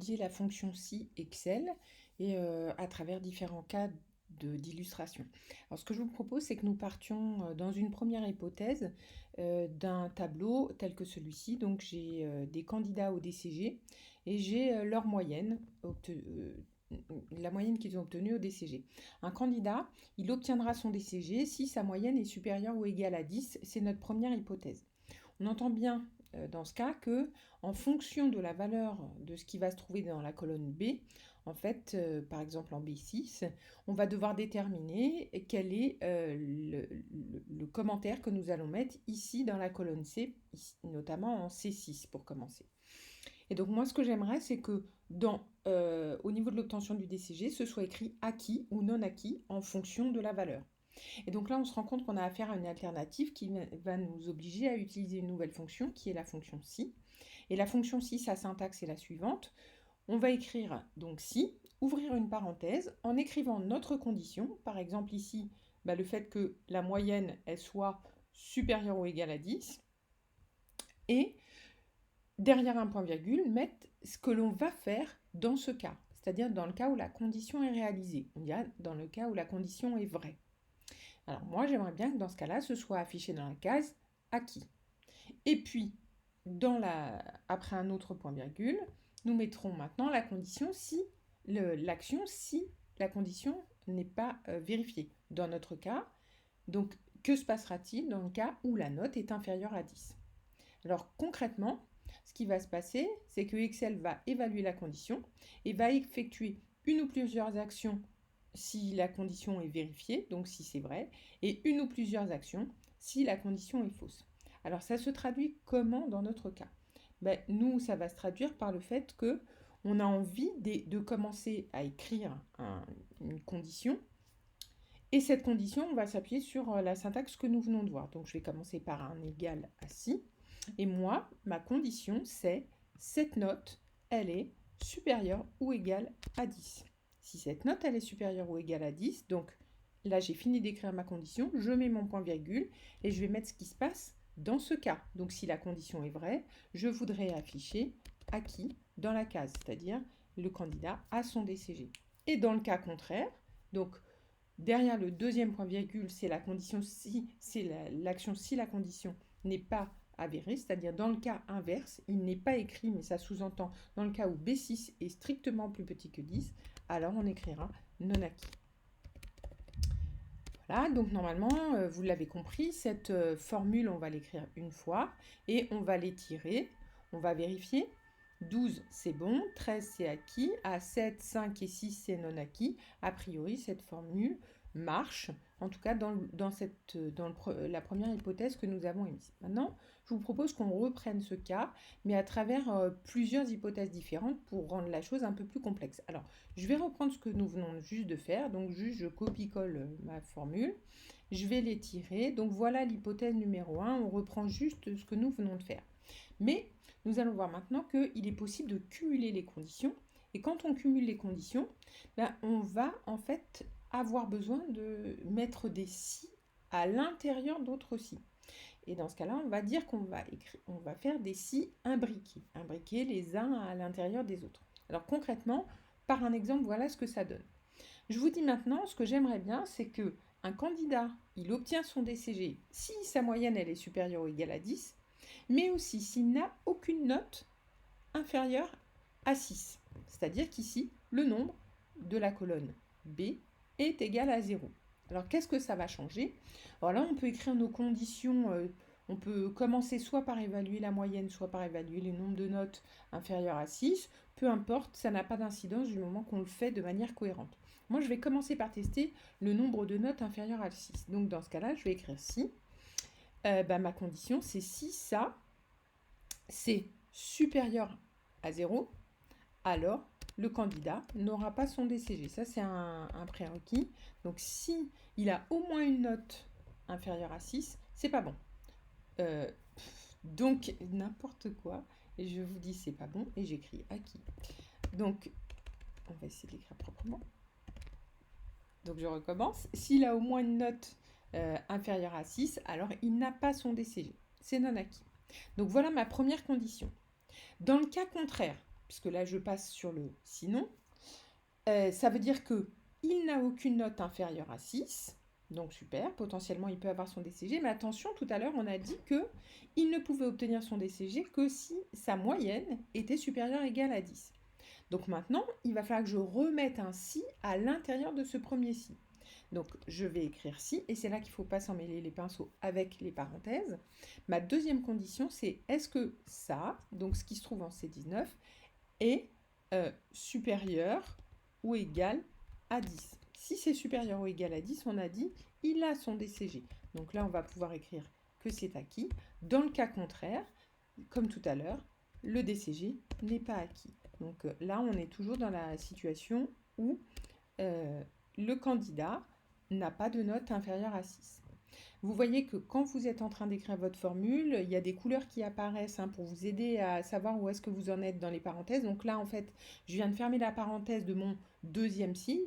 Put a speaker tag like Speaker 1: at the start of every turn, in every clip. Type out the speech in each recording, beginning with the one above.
Speaker 1: étudier la fonction si Excel et à travers différents cas d'illustration. Alors ce que je vous propose, c'est que nous partions dans une première hypothèse d'un tableau tel que celui-ci. Donc j'ai des candidats au DCG et j'ai leur moyenne, la moyenne qu'ils ont obtenue au DCG. Un candidat, il obtiendra son DCG si sa moyenne est supérieure ou égale à 10. C'est notre première hypothèse. On entend bien dans ce cas que, en fonction de la valeur de ce qui va se trouver dans la colonne B, en fait, par exemple en B6, on va devoir déterminer quel est le commentaire que nous allons mettre ici dans la colonne C, ici, notamment en C6 pour commencer. Et donc moi, ce que j'aimerais, c'est que au niveau de l'obtention du DCG, ce soit écrit acquis ou non acquis en fonction de la valeur. Et donc là, on se rend compte qu'on a affaire à une alternative qui va nous obliger à utiliser une nouvelle fonction qui est la fonction si. Et la fonction si, sa syntaxe est la suivante. On va écrire donc si, ouvrir une parenthèse, en écrivant notre condition. Par exemple ici, le fait que la moyenne elle soit supérieure ou égale à 10. Et derrière un point-virgule, mettre ce que l'on va faire dans ce cas. C'est-à-dire dans le cas où la condition est réalisée. On dira dans le cas où la condition est vraie. Alors moi, j'aimerais bien que dans ce cas-là, ce soit affiché dans la case acquis. Et puis, après un autre point-virgule, nous mettrons maintenant la condition si l'action si la condition n'est pas vérifiée. Dans notre cas, donc que se passera-t-il dans le cas où la note est inférieure à 10? Alors concrètement, ce qui va se passer, c'est que Excel va évaluer la condition et va effectuer une ou plusieurs actions si la condition est vérifiée, donc si c'est vrai, et une ou plusieurs actions si la condition est fausse. Alors ça se traduit comment dans notre cas? Nous, ça va se traduire par le fait que on a envie de commencer à écrire une condition, et cette condition, on va s'appuyer sur la syntaxe que nous venons de voir. Donc je vais commencer par un égal à si, et moi, ma condition, c'est cette note, elle est supérieure ou égale à 10. Si cette note, elle est supérieure ou égale à 10, donc là, j'ai fini d'écrire ma condition, je mets mon point-virgule et je vais mettre ce qui se passe dans ce cas. Donc si la condition est vraie, je voudrais afficher acquis dans la case, c'est-à-dire le candidat a son DCG. Et dans le cas contraire, donc derrière le deuxième point-virgule, c'est la condition si, c'est l'action si la condition n'est pas avérée, c'est-à-dire dans le cas inverse, il n'est pas écrit, mais ça sous-entend dans le cas où B6 est strictement plus petit que 10, alors on écrira non acquis. Voilà, donc normalement, vous l'avez compris, cette formule, on va l'écrire une fois et on va l'étirer, on va vérifier. 12, c'est bon, 13, c'est acquis, à 7, 5 et 6, c'est non acquis. A priori, cette formule marche, en tout cas dans la première hypothèse que nous avons émise. Maintenant, je vous propose qu'on reprenne ce cas, mais à travers plusieurs hypothèses différentes pour rendre la chose un peu plus complexe. Alors, je vais reprendre ce que nous venons juste de faire, donc juste je copie-colle ma formule, je vais l'étirer, donc voilà l'hypothèse numéro 1, on reprend juste ce que nous venons de faire. Mais nous allons voir maintenant qu'il est possible de cumuler les conditions. Et quand on cumule les conditions, on va en fait avoir besoin de mettre des si à l'intérieur d'autres si. Et dans ce cas-là, on va dire qu'on va faire des si imbriqués les uns à l'intérieur des autres. Alors concrètement, par un exemple, voilà ce que ça donne. Je vous dis maintenant, ce que j'aimerais bien, c'est que un candidat, il obtient son DCG si sa moyenne elle est supérieure ou égale à 10, mais aussi s'il n'a aucune note inférieure à 6. C'est-à-dire qu'ici, le nombre de la colonne B est égal à 0. Alors qu'est-ce que ça va changer? Alors là, on peut écrire nos conditions, on peut commencer soit par évaluer la moyenne, soit par évaluer le nombre de notes inférieures à 6. Peu importe, ça n'a pas d'incidence du moment qu'on le fait de manière cohérente. Moi, je vais commencer par tester le nombre de notes inférieures à 6. Donc dans ce cas-là, je vais écrire si. Ma condition, c'est si ça, c'est supérieur à 0, alors le candidat n'aura pas son DCG. Ça, c'est un prérequis. Donc, si il a au moins une note inférieure à 6, c'est pas bon. Donc, n'importe quoi. Et je vous dis, c'est pas bon. Et j'écris acquis. Donc, on va essayer de l'écrire proprement. Donc, je recommence. S'il a au moins une note inférieure à 6, alors il n'a pas son DCG. C'est non acquis. Donc, voilà ma première condition. Dans le cas contraire, puisque là je passe sur le sinon, ça veut dire que il n'a aucune note inférieure à 6. Donc super, potentiellement il peut avoir son DCG, mais attention, tout à l'heure on a dit que il ne pouvait obtenir son DCG que si sa moyenne était supérieure ou égale à 10. Donc maintenant, il va falloir que je remette un si à l'intérieur de ce premier si. Donc je vais écrire si, et c'est là qu'il ne faut pas s'en mêler les pinceaux avec les parenthèses. Ma deuxième condition, c'est est-ce que ça, donc ce qui se trouve en C19, est supérieur ou égal à 10. Si c'est supérieur ou égal à 10, on a dit il a son DCG. Donc là, on va pouvoir écrire que c'est acquis. Dans le cas contraire, comme tout à l'heure, le DCG n'est pas acquis. Donc là, on est toujours dans la situation où le candidat n'a pas de note inférieure à 6. Vous voyez que quand vous êtes en train d'écrire votre formule, il y a des couleurs qui apparaissent pour vous aider à savoir où est-ce que vous en êtes dans les parenthèses. Donc là, en fait, je viens de fermer la parenthèse de mon deuxième si,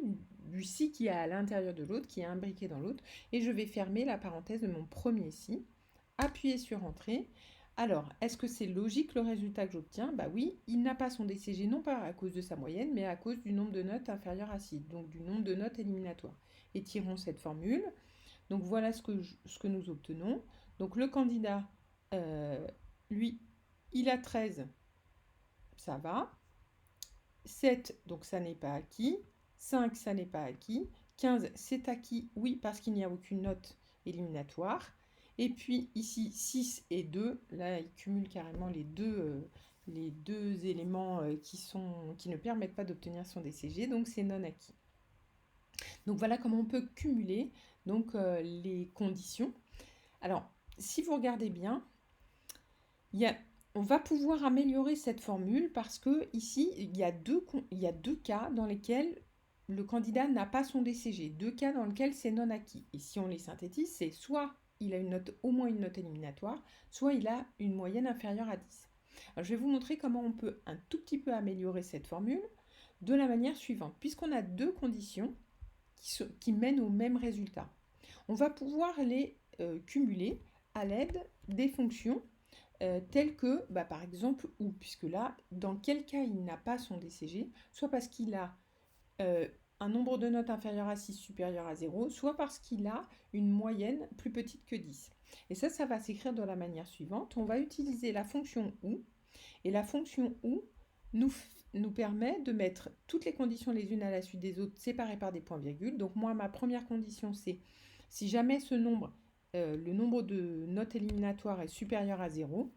Speaker 1: du si qui est à l'intérieur de l'autre, qui est imbriqué dans l'autre, et je vais fermer la parenthèse de mon premier si, appuyer sur Entrée. Alors, est-ce que c'est logique le résultat que j'obtiens? Bah oui, il n'a pas son DCG non pas à cause de sa moyenne, mais à cause du nombre de notes inférieur à 6, donc du nombre de notes éliminatoires. Étirons cette formule. Donc voilà ce que nous obtenons. Donc le candidat, lui, il a 13, ça va. 7, donc ça n'est pas acquis. 5, ça n'est pas acquis. 15, c'est acquis, oui, parce qu'il n'y a aucune note éliminatoire. Et puis ici, 6 et 2, là, il cumule carrément les deux éléments qui ne permettent pas d'obtenir son DCG, donc c'est non acquis. Donc voilà comment on peut cumuler donc, les conditions. Alors, si vous regardez bien, on va pouvoir améliorer cette formule parce que ici, il y a deux cas dans lesquels le candidat n'a pas son DCG, deux cas dans lesquels c'est non acquis. Et si on les synthétise, c'est soit il a au moins une note éliminatoire, soit il a une moyenne inférieure à 10. Alors, je vais vous montrer comment on peut un tout petit peu améliorer cette formule de la manière suivante. Puisqu'on a deux conditions qui mènent au même résultat, on va pouvoir les cumuler à l'aide des fonctions telles que, par exemple, ou, puisque là, dans quel cas il n'a pas son DCG, soit parce qu'il a un nombre de notes inférieur à 6 supérieur à 0, soit parce qu'il a une moyenne plus petite que 10. Et ça va s'écrire de la manière suivante. On va utiliser la fonction OU, et la fonction OU nous permet de mettre toutes les conditions les unes à la suite des autres séparées par des points-virgules. Donc moi, ma première condition, c'est si jamais ce nombre, le nombre de notes éliminatoires est supérieur à 0,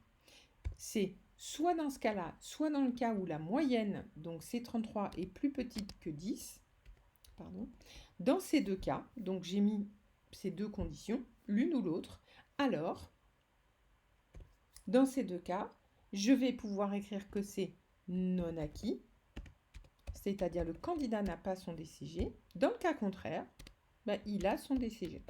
Speaker 1: c'est soit dans ce cas-là, soit dans le cas où la moyenne, donc C33, est plus petite que 10. Pardon. Dans ces deux cas, donc j'ai mis ces deux conditions, l'une ou l'autre, alors, dans ces deux cas, je vais pouvoir écrire que c'est non acquis, c'est-à-dire le candidat n'a pas son DCG. Dans le cas contraire, il a son DCG.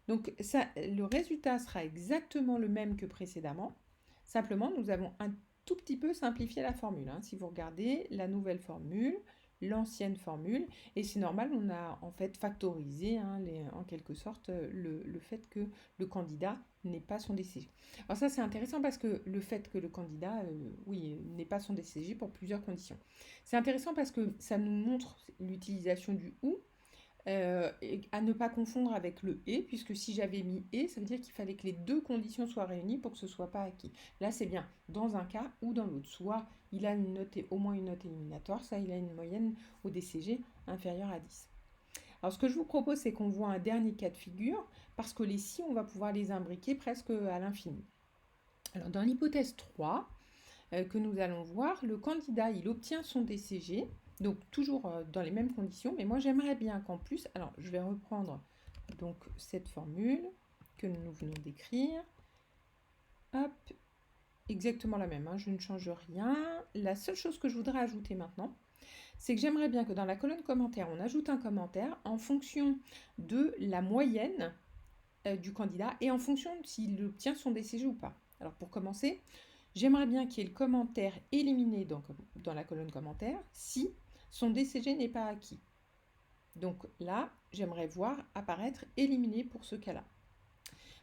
Speaker 1: Donc le résultat sera exactement le même que précédemment. Simplement, nous avons un tout petit peu simplifié la formule. Si vous regardez la nouvelle formule, l'ancienne formule, et c'est normal, on a en fait factorisé en quelque sorte le fait que le candidat n'ait pas son DCG. Alors ça c'est intéressant parce que le fait que le candidat n'ait pas son DCG pour plusieurs conditions. C'est intéressant parce que ça nous montre l'utilisation du OU, à ne pas confondre avec le et, puisque si j'avais mis et, ça veut dire qu'il fallait que les deux conditions soient réunies pour que ce ne soit pas acquis. Là, c'est bien dans un cas ou dans l'autre. Soit il a au moins une note éliminatoire, soit il a une moyenne au DCG inférieure à 10. Alors, ce que je vous propose, c'est qu'on voit un dernier cas de figure, parce que les si, on va pouvoir les imbriquer presque à l'infini. Alors, dans l'hypothèse 3, que nous allons voir, le candidat, il obtient son DCG, donc toujours dans les mêmes conditions, mais moi j'aimerais bien qu'en plus, alors je vais reprendre donc cette formule que nous venons d'écrire, hop, exactement la même, je ne change rien. La seule chose que je voudrais ajouter maintenant, c'est que j'aimerais bien que dans la colonne commentaire, on ajoute un commentaire en fonction de la moyenne du candidat et en fonction de s'il obtient son DCG ou pas. Alors pour commencer, j'aimerais bien qu'il y ait le commentaire éliminé dans la colonne commentaire si son DCG n'est pas acquis. Donc là, j'aimerais voir apparaître éliminé pour ce cas-là.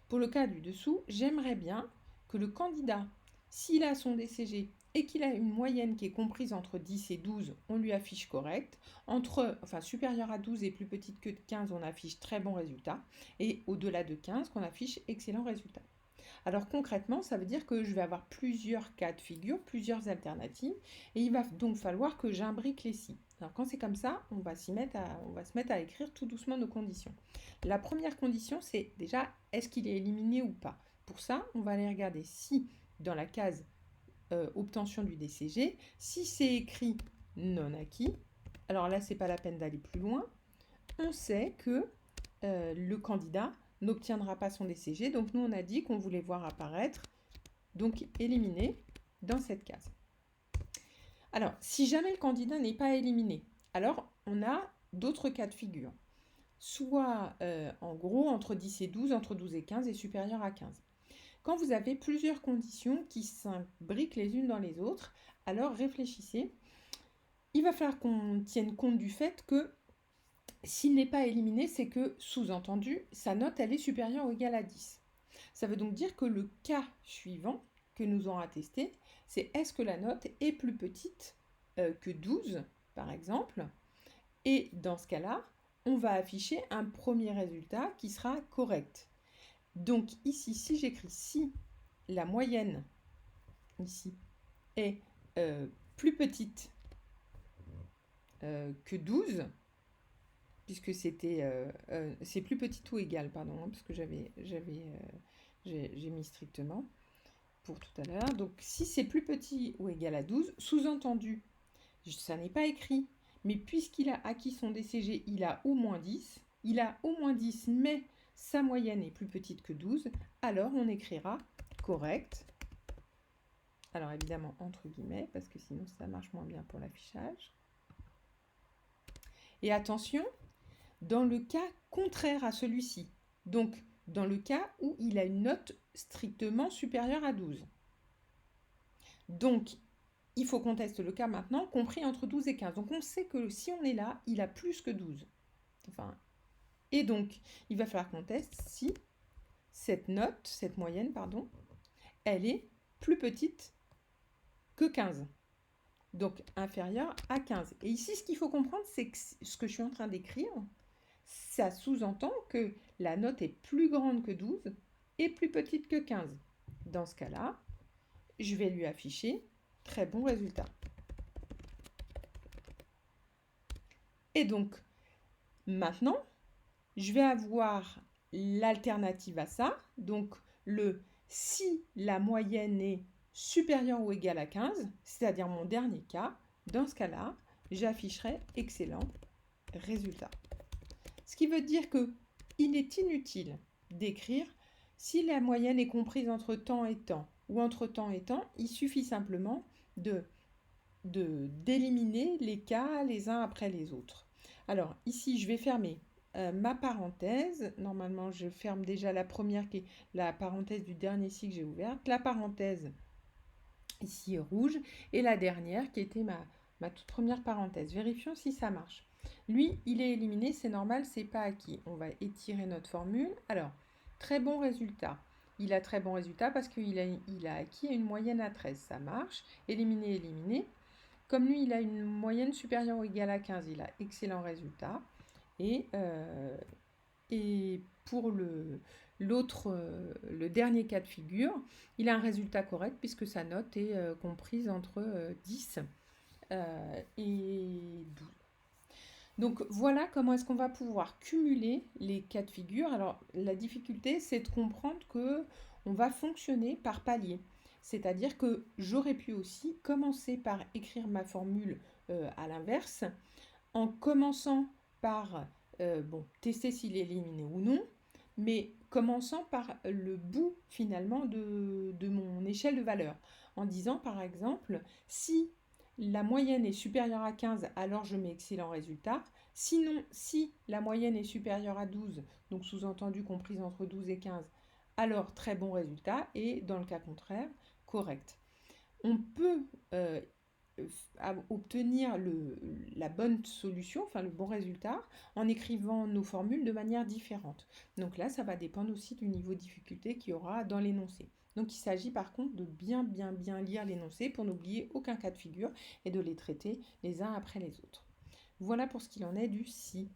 Speaker 1: Pour le cas du dessous, j'aimerais bien que le candidat S'il a son DCG et qu'il a une moyenne qui est comprise entre 10 et 12, on lui affiche correct. Enfin, supérieur à 12 et plus petite que 15, on affiche très bon résultat. Et au-delà de 15, qu'on affiche excellent résultat. Alors concrètement, ça veut dire que je vais avoir plusieurs cas de figure, plusieurs alternatives, et il va donc falloir que j'imbrique les si. Alors quand c'est comme ça, on va se mettre à écrire tout doucement nos conditions. La première condition, c'est déjà, est-ce qu'il est éliminé ou pas? Pour ça, on va aller regarder si dans la case obtention du DCG, si c'est écrit non acquis, alors là, c'est pas la peine d'aller plus loin, on sait que le candidat n'obtiendra pas son DCG. Donc nous, on a dit qu'on voulait voir apparaître, donc éliminé dans cette case. Alors, si jamais le candidat n'est pas éliminé, alors on a d'autres cas de figure. Soit, en gros, entre 10 et 12, entre 12 et 15 et supérieur à 15. Quand vous avez plusieurs conditions qui s'imbriquent les unes dans les autres, alors réfléchissez. Il va falloir qu'on tienne compte du fait que s'il n'est pas éliminé, c'est que, sous-entendu, sa note, elle est supérieure ou égale à 10. Ça veut donc dire que le cas suivant que nous aurons à tester, c'est est-ce que la note est plus petite que 12, par exemple. Et dans ce cas-là, on va afficher un premier résultat qui sera correct. Donc ici, si j'écris si la moyenne, ici, est plus petite que 12, puisque c'est plus petit ou égal, pardon, hein, parce que j'ai mis strictement pour tout à l'heure. Donc, si c'est plus petit ou égal à 12, sous-entendu, ça n'est pas écrit, mais puisqu'il a acquis son DCG, il a au moins 10. Il a au moins 10, mais sa moyenne est plus petite que 12. Alors, on écrira correct. Alors, évidemment, entre guillemets, parce que sinon, ça marche moins bien pour l'affichage. Et attention, dans le cas contraire à celui-ci, donc dans le cas où il a une note strictement supérieure à 12. Donc, il faut qu'on teste le cas maintenant, compris entre 12 et 15. Donc, on sait que si on est là, il a plus que 12. Enfin, et donc, il va falloir qu'on teste si cette note, cette moyenne, pardon, elle est plus petite que 15. Donc, inférieure à 15. Et ici, ce qu'il faut comprendre, c'est que ce que je suis en train d'écrire, ça sous-entend que la note est plus grande que 12 et plus petite que 15. Dans ce cas-là, je vais lui afficher très bon résultat. Et donc, maintenant, je vais avoir l'alternative à ça. Donc, le si la moyenne est supérieure ou égale à 15, c'est-à-dire mon dernier cas, dans ce cas-là, j'afficherai excellent résultat. Ce qui veut dire qu'il est inutile d'écrire si la moyenne est comprise entre temps et temps ou entre temps et temps. Il suffit simplement d'éliminer les cas les uns après les autres. Alors ici, je vais fermer ma parenthèse. Normalement, je ferme déjà la première qui est la parenthèse du dernier cycle que j'ai ouverte. La parenthèse ici est rouge et la dernière qui était ma toute première parenthèse. Vérifions si ça marche. Lui, il est éliminé, c'est normal, c'est pas acquis. On va étirer notre formule. Alors, très bon résultat. Il a très bon résultat parce qu'il a acquis une moyenne à 13. Ça marche. Éliminé, éliminé. Comme lui, il a une moyenne supérieure ou égale à 15, il a excellent résultat. Et pour le dernier cas de figure, il a un résultat correct puisque sa note est comprise entre 10 et 12. Donc voilà comment est-ce qu'on va pouvoir cumuler les cas de figure. Alors la difficulté, c'est de comprendre que on va fonctionner par palier. C'est-à-dire que j'aurais pu aussi commencer par écrire ma formule à l'inverse, en commençant par tester s'il est éliminé ou non, mais commençant par le bout finalement de mon échelle de valeur, en disant par exemple, si la moyenne est supérieure à 15, alors je mets excellent résultat. Sinon, si la moyenne est supérieure à 12, donc sous-entendu comprise entre 12 et 15, alors très bon résultat. Et dans le cas contraire, correct. On peut obtenir la bonne solution, enfin le bon résultat, en écrivant nos formules de manière différente. Donc là, ça va dépendre aussi du niveau de difficulté qu'il y aura dans l'énoncé. Donc il s'agit par contre de bien lire l'énoncé pour n'oublier aucun cas de figure et de les traiter les uns après les autres. Voilà pour ce qu'il en est du si.